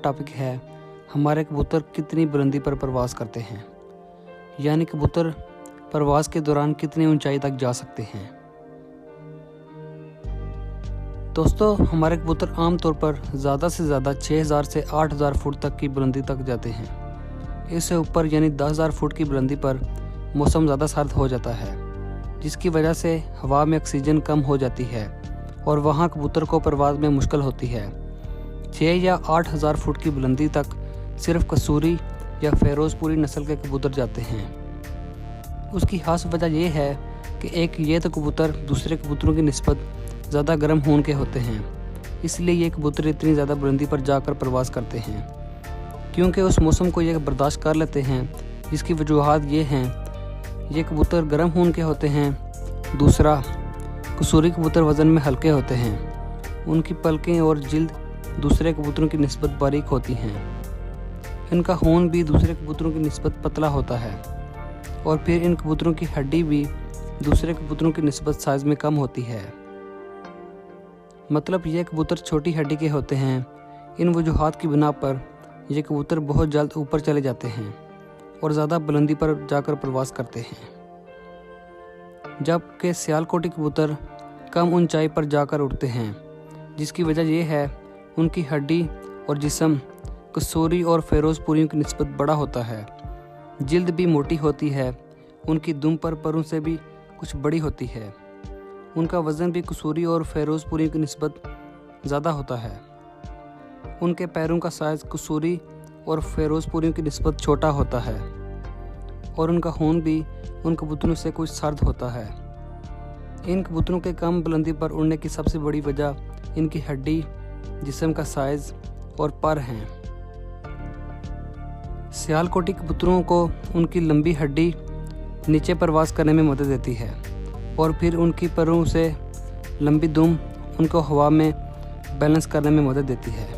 Topic है हमारे कबूतर कितनी बुलंदी पर प्रवास करते हैं, यानी कबूतर प्रवास के दौरान कितनी ऊंचाई तक जा सकते हैं। दोस्तों, हमारे कबूतर आमतौर पर ज़्यादा से ज़्यादा 6000 से 8000 फुट तक की बुलंदी तक जाते हैं। इससे ऊपर यानी 10,000 फुट की बुलंदी पर मौसम ज़्यादा सर्द हो जाता है, जिसकी वजह से हवा में ऑक्सीजन कम हो जाती है और वहाँ कबूतर को परवाज़ में मुश्किल होती है। 6 या 8,000 फुट की बुलंदी तक सिर्फ कसूरी या फ़िरोज़पुरी नस्ल के कबूतर जाते हैं। उसकी खास वजह यह है कि एक ये तो कबूतर दूसरे कबूतरों की निस्बत ज़्यादा गर्म खून के होते हैं, इसलिए ये कबूतर इतनी ज़्यादा बुलंदी पर जाकर प्रवास करते हैं, क्योंकि उस मौसम को ये बर्दाश्त कर लेते हैं। जिसकी वजूहात ये हैं, ये कबूतर गर्म खून के होते हैं। दूसरा, कसूरी कबूतर वज़न में हल्के होते हैं। उनकी पलकें और जिल्द दूसरे कबूतरों की निस्बत बारीक होती हैं। इनका खून भी दूसरे कबूतरों की निस्बत पतला होता है और फिर इन कबूतरों की हड्डी भी दूसरे कबूतरों की निस्बत साइज़ में कम होती है। मतलब ये कबूतर छोटी हड्डी के होते हैं। इन वजूहात की बिना पर ये कबूतर बहुत जल्द ऊपर चले जाते हैं और ज़्यादा बुलंदी पर जाकर प्रवास करते हैं, जबकि सियालकोटी कबूतर कम ऊंचाई पर जाकर उड़ते हैं। जिसकी वजह यह है, उनकी हड्डी और जिस्म कसूरी और फ़िरोज़पुरियों की निस्बत बड़ा होता है। जिल्द भी मोटी होती है। उनकी दुम पर परों से भी कुछ बड़ी होती है। उनका वज़न भी कसूरी और फ़िरोज़पुरियों की निस्बत ज़्यादा होता है। उनके पैरों का साइज़ कसूरी और फ़िरोज़पुरियों की निस्बत छोटा होता है और उनका खून भी उन कबूतरों से कुछ सर्द होता है। इन कबूतरों के कम बुलंदी पर उड़ने की सबसे बड़ी वजह इनकी हड्डी, जिस्म का साइज़ और पर हैं। सियालकोटी कबूतरों को उनकी लंबी हड्डी नीचे प्रवास करने में मदद देती है और फिर उनकी परों से लंबी दुम उनको हवा में बैलेंस करने में मदद देती है।